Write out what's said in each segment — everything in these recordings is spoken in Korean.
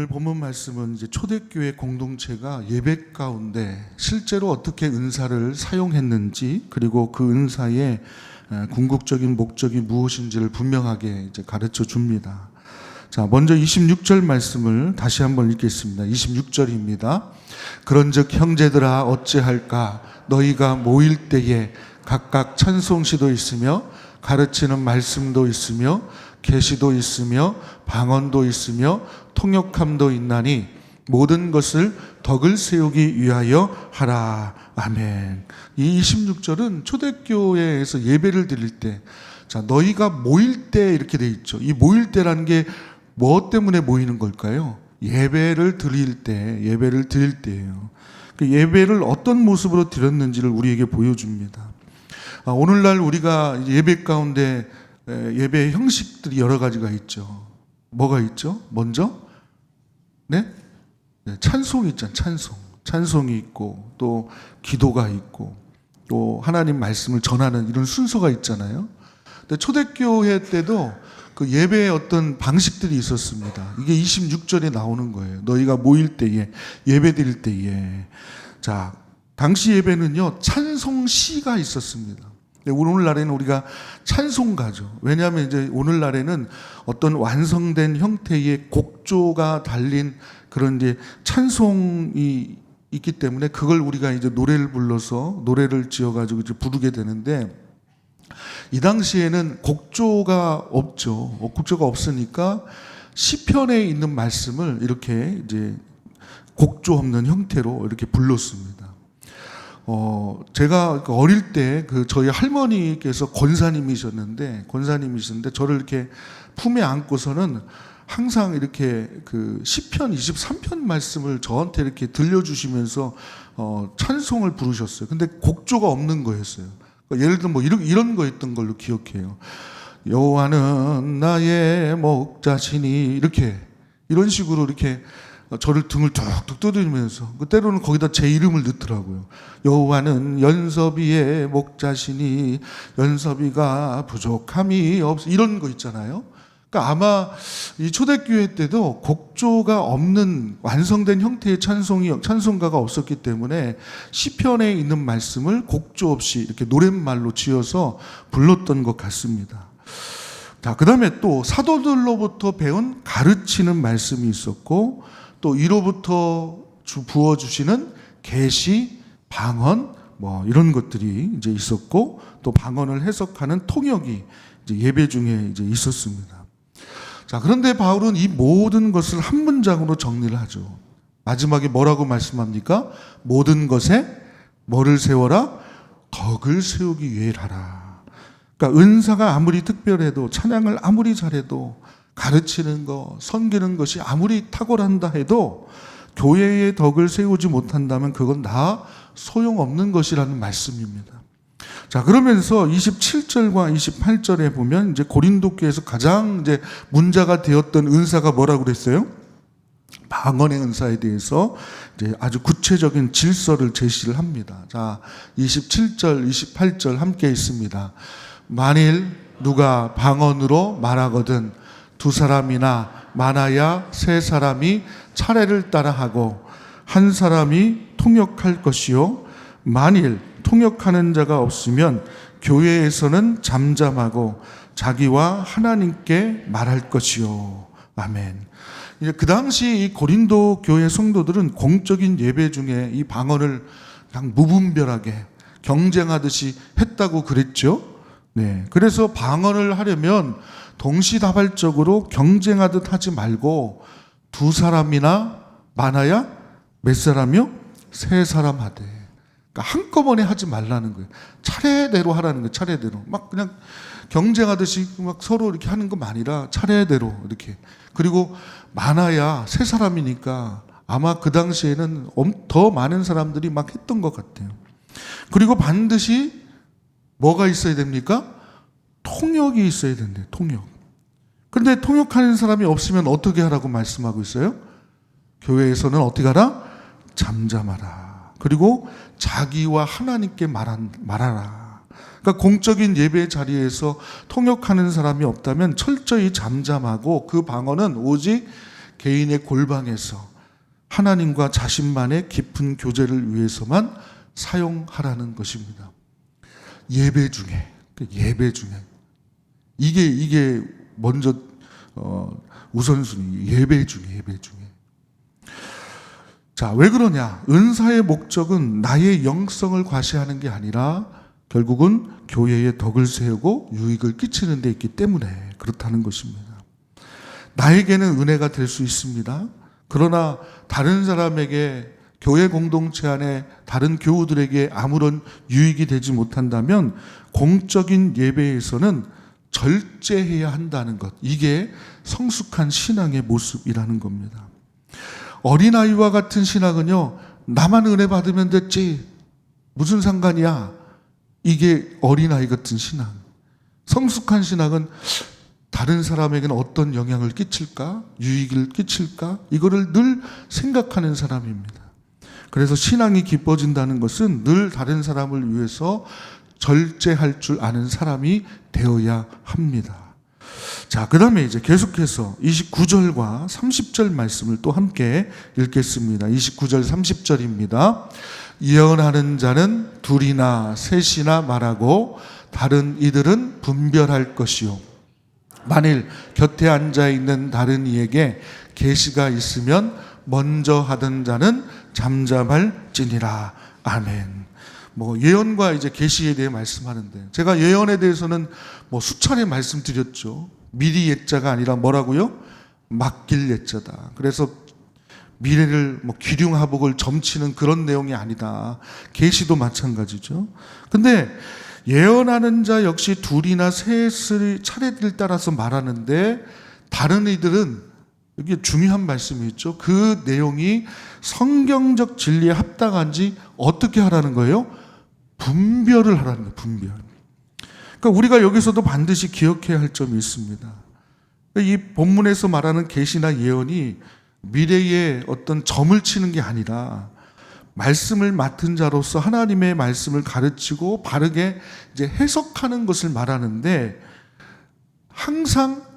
오늘 본문 말씀은 이제 초대교회 공동체가 예배 가운데 실제로 어떻게 은사를 사용했는지, 그리고 그 은사의 궁극적인 목적이 무엇인지를 분명하게 이제 가르쳐 줍니다. 자, 먼저 26절 말씀을 다시 한번 읽겠습니다. 26절입니다. 그런즉 형제들아 어찌할까? 너희가 모일 때에 각각 찬송시도 있으며 가르치는 말씀도 있으며 계시도 있으며 방언도 있으며 통역함도 있나니 모든 것을 덕을 세우기 위하여 하라. 아멘. 이 26절은 초대교회에서 예배를 드릴 때, 자, 너희가 모일 때 이렇게 돼 있죠. 이 모일 때라는 게 뭐 때문에 모이는 걸까요? 예배를 드릴 때예요. 그 예배를 어떤 모습으로 드렸는지를 우리에게 보여줍니다. 오늘날 우리가 예배 가운데 예배의 형식들이 여러 가지가 있죠. 뭐가 있죠? 먼저 찬송이 있잖아요. 찬송이 있고, 또 기도가 있고, 또 하나님 말씀을 전하는 이런 순서가 있잖아요. 근데 초대교회 때도 그 예배의 어떤 방식들이 있었습니다. 이게 26절에 나오는 거예요. 너희가 모일 때에, 예배 드릴 때에. 자, 당시 예배는요, 찬송시가 있었습니다. 오늘날에는 우리가 찬송가죠. 왜냐하면 이제 오늘날에는 어떤 완성된 형태의 곡조가 달린 그런 이제 찬송이 있기 때문에 그걸 우리가 이제 노래를 불러서 노래를 지어가지고 이제 부르게 되는데, 이 당시에는 곡조가 없죠. 곡조가 없으니까 시편에 있는 말씀을 이렇게 이제 곡조 없는 형태로 이렇게 불렀습니다. 제가 어릴 때 저희 할머니께서 권사님이셨는데 저를 이렇게 품에 안고서는 항상 이렇게 그 시편 23편 말씀을 저한테 이렇게 들려주시면서 찬송을 부르셨어요. 근데 곡조가 없는 거였어요. 예를 들면 뭐 이런 거였던 걸로 기억해요. 여호와는 나의 목자시니, 이런 식으로 이렇게 저를 등을 툭툭 두드리면서, 때로는 거기다 제 이름을 넣더라고요. 여호와는 연섭이의 목자시니 연섭이가 부족함이 없어, 이런 거 있잖아요. 그러니까 아마 이 초대교회 때도 곡조가 없는 완성된 형태의 찬송가가 없었기 때문에 시편에 있는 말씀을 곡조 없이 이렇게 노랫말로 지어서 불렀던 것 같습니다. 자, 그 다음에 또 사도들로부터 배운 가르치는 말씀이 있었고, 또 이로부터 부어주시는 계시, 방언, 뭐 이런 것들이 이제 있었고, 또 방언을 해석하는 통역이 이제 예배 중에 이제 있었습니다. 자, 그런데 바울은 이 모든 것을 한 문장으로 정리를 하죠. 마지막에 뭐라고 말씀합니까? 모든 것에 뭐를 세워라? 덕을 세우기 위해 하라. 그러니까 은사가 아무리 특별해도, 찬양을 아무리 잘해도, 가르치는 거, 섬기는 것이 아무리 탁월한다 해도 교회의 덕을 세우지 못한다면 그건 다 소용없는 것이라는 말씀입니다. 자, 그러면서 27절과 28절에 보면 이제 고린도 교회에서 가장 이제 문제가 되었던 은사가 뭐라고 그랬어요? 방언의 은사에 대해서 이제 아주 구체적인 질서를 제시를 합니다. 자, 27절, 28절 함께 있습니다. 만일 누가 방언으로 말하거든 두 사람이나 많아야 세 사람이 차례를 따라하고 한 사람이 통역할 것이요, 만일 통역하는 자가 없으면 교회에서는 잠잠하고 자기와 하나님께 말할 것이요. 아멘. 이제 그 당시 이 고린도 교회 성도들은 공적인 예배 중에 이 방언을 그냥 무분별하게 경쟁하듯이 했다고 그랬죠. 네. 그래서 방언을 하려면 동시다발적으로 경쟁하듯 하지 말고 두 사람이나 많아야 몇 사람이요? 세 사람 하되. 그러니까 한꺼번에 하지 말라는 거예요. 차례대로 하라는 거예요. 차례대로. 막 그냥 경쟁하듯이 막 서로 이렇게 하는 거 아니라 차례대로 이렇게. 그리고 많아야 세 사람이니까 아마 그 당시에는 더 많은 사람들이 막 했던 것 같아요. 그리고 반드시 뭐가 있어야 됩니까? 통역이 있어야 된대요. 통역. 그런데 통역하는 사람이 없으면 어떻게 하라고 말씀하고 있어요? 교회에서는 어떻게 하라? 잠잠하라. 그리고 자기와 하나님께 말하라. 그러니까 공적인 예배 자리에서 통역하는 사람이 없다면 철저히 잠잠하고 그 방언은 오직 개인의 골방에서 하나님과 자신만의 깊은 교제를 위해서만 사용하라는 것입니다. 예배 중에 이게 먼저 우선순위. 예배 중에. 자, 왜 그러냐? 은사의 목적은 나의 영성을 과시하는 게 아니라 결국은 교회의 덕을 세우고 유익을 끼치는 데 있기 때문에 그렇다는 것입니다. 나에게는 은혜가 될 수 있습니다. 그러나 다른 사람에게, 교회 공동체 안에 다른 교우들에게 아무런 유익이 되지 못한다면 공적인 예배에서는 절제해야 한다는 것. 이게 성숙한 신앙의 모습이라는 겁니다. 어린아이와 같은 신앙은요, 나만 은혜 받으면 됐지, 무슨 상관이야, 이게 어린아이 같은 신앙. 성숙한 신앙은 다른 사람에게는 어떤 영향을 끼칠까, 유익을 끼칠까, 이거를 늘 생각하는 사람입니다. 그래서 신앙이 깊어진다는 것은 늘 다른 사람을 위해서 절제할 줄 아는 사람이 되어야 합니다. 자, 그 다음에 이제 계속해서 29절과 30절 말씀을 또 함께 읽겠습니다. 29절 30절입니다. 예언하는 자는 둘이나 셋이나 말하고 다른 이들은 분별할 것이요, 만일 곁에 앉아있는 다른 이에게 계시가 있으면 먼저 하던 자는 잠잠할지니라. 아멘. 예언과 이제 계시에 대해 말씀하는데, 제가 예언에 대해서는 수차례 말씀드렸죠. 미리 예자가 아니라 뭐라고요? 맡길 예자다. 그래서 미래를 기륭하복을 점치는 그런 내용이 아니다. 계시도 마찬가지죠. 근데 예언하는 자 역시 둘이나 셋을 차례를 따라서 말하는데, 다른 이들은, 이게 중요한 말씀이 있죠. 그 내용이 성경적 진리에 합당한지 어떻게 하라는 거예요? 분별을 하라는 거예요. 분별. 그러니까 우리가 여기서도 반드시 기억해야 할 점이 있습니다. 이 본문에서 말하는 계시나 예언이 미래의 어떤 점을 치는 게 아니라 말씀을 맡은 자로서 하나님의 말씀을 가르치고 바르게 이제 해석하는 것을 말하는데, 항상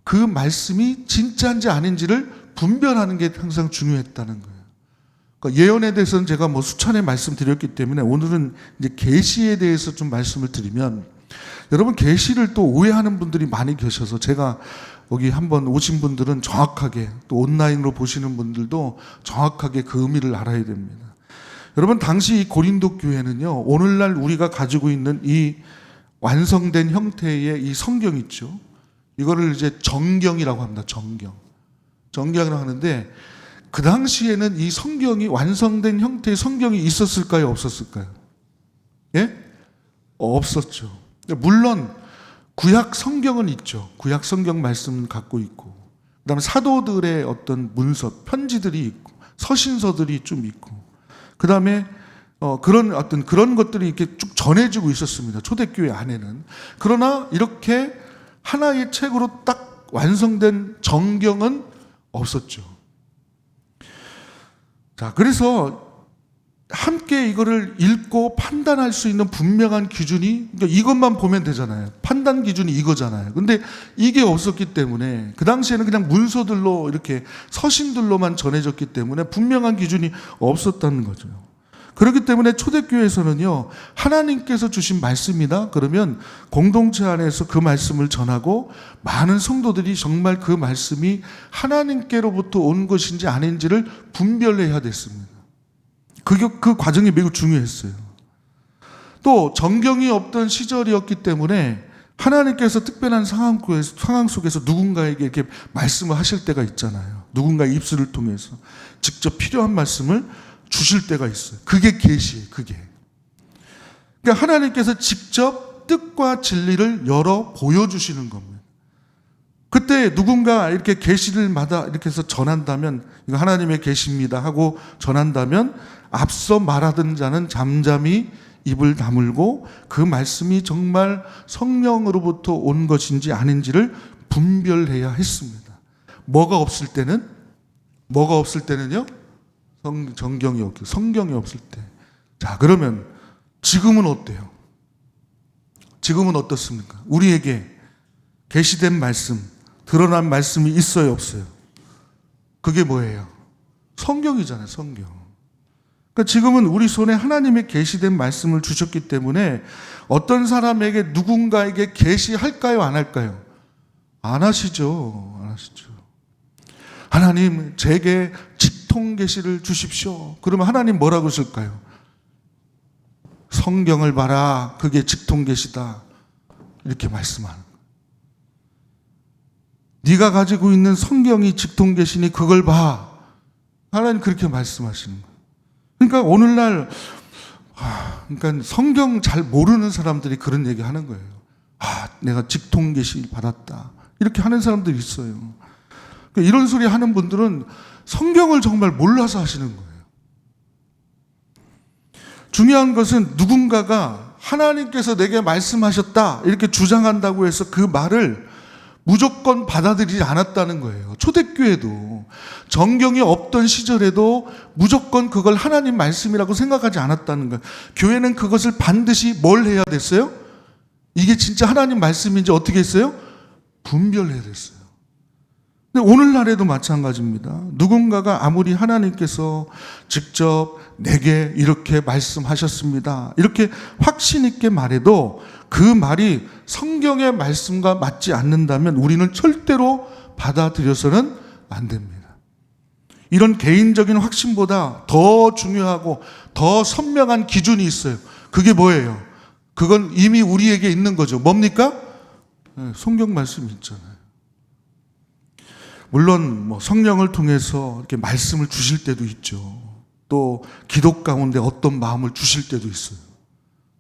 그 말씀이 진짜인지 아닌지를 분별하는 게 항상 중요했다는 거예요. 그러니까 예언에 대해서는 제가 수차례 말씀드렸기 때문에 오늘은 이제 계시에 대해서 좀 말씀을 드리면, 여러분 계시를 또 오해하는 분들이 많이 계셔서, 제가 여기 한번 오신 분들은 정확하게, 또 온라인으로 보시는 분들도 정확하게 그 의미를 알아야 됩니다. 여러분, 당시 이 고린도 교회는요, 오늘날 우리가 가지고 있는 이 완성된 형태의 이 성경 있죠. 이거를 이제 정경이라고 합니다. 정경이라고 하는데, 그 당시에는 이 성경이 완성된 형태의 성경이 있었을까요? 없었을까요? 예? 없었죠. 물론 구약 성경은 있죠. 구약 성경 말씀을 갖고 있고, 그다음에 사도들의 어떤 문서, 편지들이 있고, 서신서들이 좀 있고, 그다음에 그런 것들이 이렇게 쭉 전해지고 있었습니다. 초대교회 안에는. 그러나 이렇게 하나의 책으로 딱 완성된 정경은 없었죠. 자, 그래서 함께 이거를 읽고 판단할 수 있는 분명한 기준이, 그러니까 이것만 보면 되잖아요. 판단 기준이 이거잖아요. 근데 이게 없었기 때문에, 그 당시에는 그냥 문서들로, 이렇게 서신들로만 전해졌기 때문에 분명한 기준이 없었다는 거죠. 그렇기 때문에 초대교회에서는요, 하나님께서 주신 말씀이다 그러면 공동체 안에서 그 말씀을 전하고, 많은 성도들이 정말 그 말씀이 하나님께로부터 온 것인지 아닌지를 분별해야 됐습니다. 그 과정이 매우 중요했어요. 또 정경이 없던 시절이었기 때문에 하나님께서 특별한 상황 속에서 누군가에게 이렇게 말씀을 하실 때가 있잖아요. 누군가의 입술을 통해서 직접 필요한 말씀을 주실 때가 있어요. 그게 계시예요. 그게. 그러니까 하나님께서 직접 뜻과 진리를 열어 보여주시는 겁니다. 그때 누군가 이렇게 계시를마다 이렇게 해서 전한다면, 이거 하나님의 계시입니다 하고 전한다면, 앞서 말하던 자는 잠잠히 입을 다물고 그 말씀이 정말 성령으로부터 온 것인지 아닌지를 분별해야 했습니다. 뭐가 없을 때는요? 성경이 없고, 성경이 없을 때. 자, 그러면 지금은 어때요? 지금은 어떻습니까? 우리에게 계시된 말씀, 드러난 말씀이 있어요, 없어요? 그게 뭐예요? 성경이잖아요, 성경. 그러니까 지금은 우리 손에 하나님의 계시된 말씀을 주셨기 때문에 어떤 사람에게 누군가에게 계시할까요, 안 할까요? 안 하시죠. 안 하시죠. 하나님 제게 직통 계시를 주십시오. 그러면 하나님 뭐라고 쓸까요? 성경을 봐라. 그게 직통 계시다. 이렇게 말씀하는 거예요. 네가 가지고 있는 성경이 직통 계시니 그걸 봐. 하나님 그렇게 말씀하시는 거예요. 그러니까 오늘날 그러니까 성경 잘 모르는 사람들이 그런 얘기 하는 거예요. 내가 직통 계시 받았다. 이렇게 하는 사람들이 있어요. 그러니까 이런 소리 하는 분들은 성경을 정말 몰라서 하시는 거예요. 중요한 것은 누군가가 하나님께서 내게 말씀하셨다 이렇게 주장한다고 해서 그 말을 무조건 받아들이지 않았다는 거예요. 초대교회도 정경이 없던 시절에도 무조건 그걸 하나님 말씀이라고 생각하지 않았다는 거예요. 교회는 그것을 반드시 뭘 해야 됐어요? 이게 진짜 하나님 말씀인지 어떻게 했어요? 분별해야 됐어요. 근데 오늘날에도 마찬가지입니다. 누군가가 아무리 하나님께서 직접 내게 이렇게 말씀하셨습니다. 이렇게 확신 있게 말해도 그 말이 성경의 말씀과 맞지 않는다면 우리는 절대로 받아들여서는 안 됩니다. 이런 개인적인 확신보다 더 중요하고 더 선명한 기준이 있어요. 그게 뭐예요? 그건 이미 우리에게 있는 거죠. 뭡니까? 성경 말씀이 있잖아요. 물론 성령을 통해서 이렇게 말씀을 주실 때도 있죠. 또 기도 가운데 어떤 마음을 주실 때도 있어요.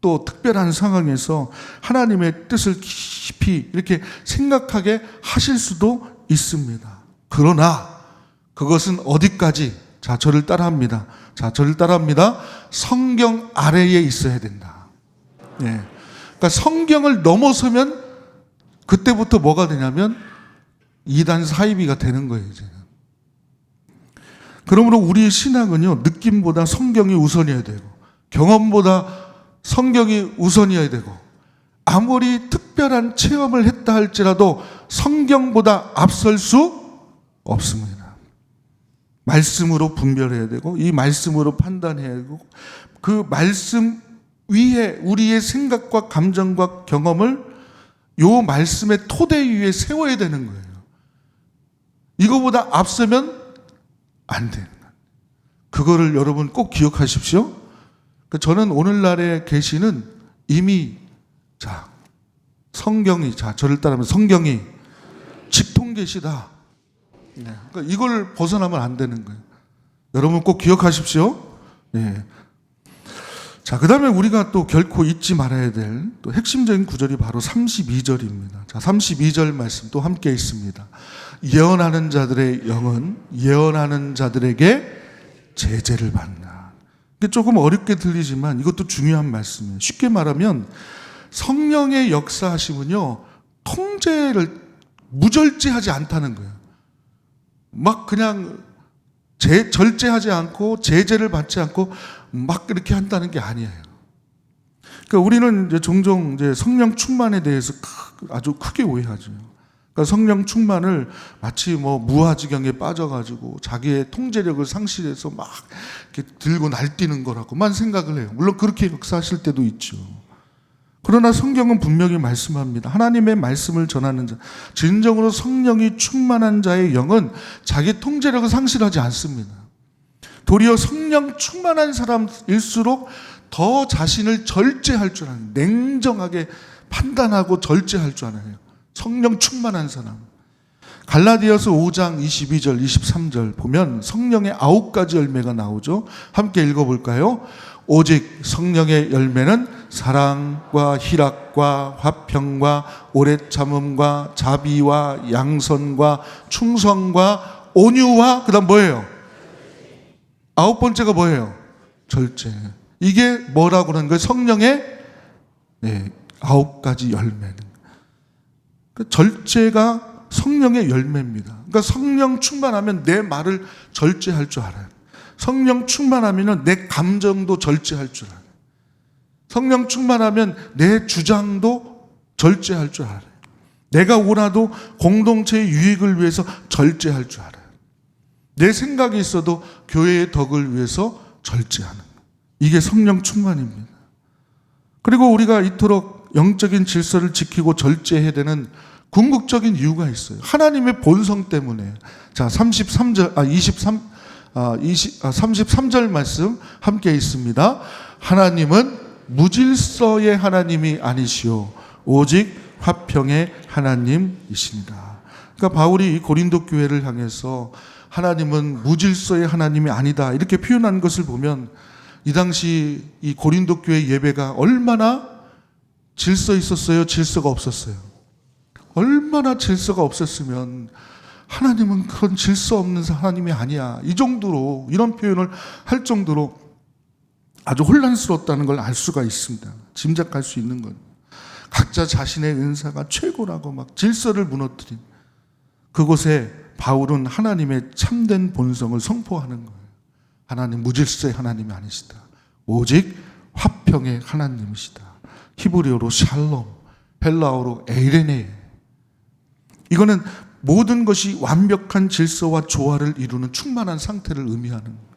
또 특별한 상황에서 하나님의 뜻을 깊이 이렇게 생각하게 하실 수도 있습니다. 그러나 그것은 어디까지? 자, 저를 따라합니다. 성경 아래에 있어야 된다. 네. 그러니까 성경을 넘어서면 그때부터 뭐가 되냐면 이단 사이비가 되는 거예요, 이제. 그러므로 우리의 신앙은요, 느낌보다 성경이 우선이어야 되고, 경험보다 성경이 우선이어야 되고, 아무리 특별한 체험을 했다 할지라도 성경보다 앞설 수 없습니다. 말씀으로 분별해야 되고, 이 말씀으로 판단해야 되고, 그 말씀 위에 우리의 생각과 감정과 경험을 요 말씀의 토대 위에 세워야 되는 거예요. 이거보다 앞서면 안 돼요. 그거를 여러분 꼭 기억하십시오. 저는 오늘날의 계시는 이미 성경이 저를 따르면 성경이 직통 계시다. 그러니까 이걸 벗어나면 안 되는 거예요. 여러분 꼭 기억하십시오. 네. 그 다음에 우리가 또 결코 잊지 말아야 될 또 핵심적인 구절이 바로 32절입니다. 32절 말씀 또 함께 있습니다. 예언하는 자들의 영은 예언하는 자들에게 제재를 받나. 이게 조금 어렵게 들리지만 이것도 중요한 말씀이에요. 쉽게 말하면 성령의 역사하심은요, 통제를 무절제하지 않다는 거예요. 막 그냥 절제하지 않고 제재를 받지 않고 막 그렇게 한다는 게 아니에요. 그러니까 우리는 이제 종종 이제 성령 충만에 대해서 아주 크게 오해하죠. 그러니까 성령 충만을 마치 무아지경에 빠져가지고 자기의 통제력을 상실해서 막 이렇게 들고 날뛰는 거라고만 생각을 해요. 물론 그렇게 역사하실 때도 있죠. 그러나 성경은 분명히 말씀합니다. 하나님의 말씀을 전하는 자, 진정으로 성령이 충만한 자의 영은 자기 통제력을 상실하지 않습니다. 도리어 성령 충만한 사람일수록 더 자신을 절제할 줄 아는, 냉정하게 판단하고 절제할 줄 아는 성령 충만한 사람. 갈라디아서 5장 22절 23절 보면 성령의 9가지 열매가 나오죠. 함께 읽어볼까요? 오직 성령의 열매는 사랑과 희락과 화평과 오래 참음과 자비와 양선과 충성과 온유와 그다음 뭐예요? 9번째가 뭐예요? 절제. 이게 뭐라고 그러는 거예요? 성령의 9가지 열매는. 절제가 성령의 열매입니다. 그러니까 성령 충만하면 내 말을 절제할 줄 알아요. 성령 충만하면 내 감정도 절제할 줄 알아요. 성령 충만하면 내 주장도 절제할 줄 알아요. 내가 원하도 공동체의 유익을 위해서 절제할 줄 알아요. 내 생각이 있어도 교회의 덕을 위해서 절제하는 것. 이게 성령 충만입니다. 그리고 우리가 이토록 영적인 질서를 지키고 절제해야 되는 궁극적인 이유가 있어요. 하나님의 본성 때문에. 자, 33절 말씀 함께 있습니다. 하나님은 무질서의 하나님이 아니시오 오직 화평의 하나님이십니다. 그러니까 바울이 이 고린도 교회를 향해서 하나님은 무질서의 하나님이 아니다 이렇게 표현한 것을 보면 이 당시 이 고린도 교회 예배가 얼마나 질서 있었어요? 질서가 없었어요? 얼마나 질서가 없었으면 하나님은 그런 질서 없는 하나님이 아니야. 이 정도로 이런 표현을 할 정도로 아주 혼란스러웠다는 걸 알 수가 있습니다. 짐작할 수 있는 건 각자 자신의 은사가 최고라고 막 질서를 무너뜨린 그곳에 바울은 하나님의 참된 본성을 선포하는 거예요. 하나님 무질서의 하나님이 아니시다. 오직 화평의 하나님이시다. 히브리어로 샬롬, 헬라어로 에이레네. 이거는 모든 것이 완벽한 질서와 조화를 이루는 충만한 상태를 의미하는 거예요.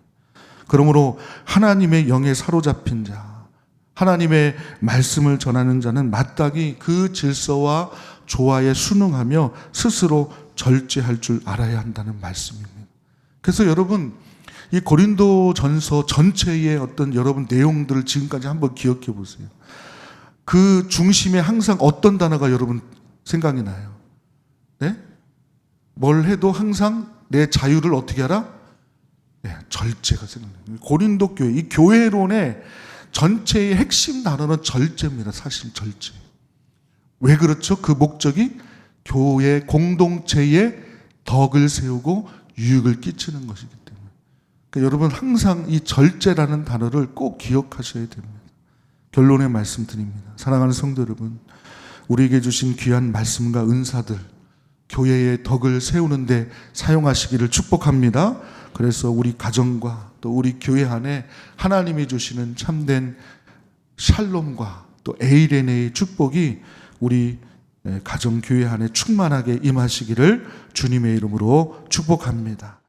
그러므로 하나님의 영에 사로잡힌 자, 하나님의 말씀을 전하는 자는 마땅히 그 질서와 조화에 순응하며 스스로 절제할 줄 알아야 한다는 말씀입니다. 그래서 여러분 이 고린도전서 전체의 어떤 여러분 내용들을 지금까지 한번 기억해 보세요. 그 중심에 항상 어떤 단어가 여러분 생각이 나요? 네? 뭘 해도 항상 내 자유를 어떻게 하라? 네, 절제가 생각나요. 고린도 교회, 이 교회론의 전체의 핵심 단어는 절제입니다. 사실 절제. 왜 그렇죠? 그 목적이 교회 공동체의 덕을 세우고 유익을 끼치는 것이기 때문에. 그러니까 여러분 항상 이 절제라는 단어를 꼭 기억하셔야 됩니다. 결론의 말씀 드립니다. 사랑하는 성도 여러분, 우리에게 주신 귀한 말씀과 은사들, 교회의 덕을 세우는데 사용하시기를 축복합니다. 그래서 우리 가정과 또 우리 교회 안에 하나님이 주시는 참된 샬롬과 또 에이레네의 축복이 우리 가정 교회 안에 충만하게 임하시기를 주님의 이름으로 축복합니다.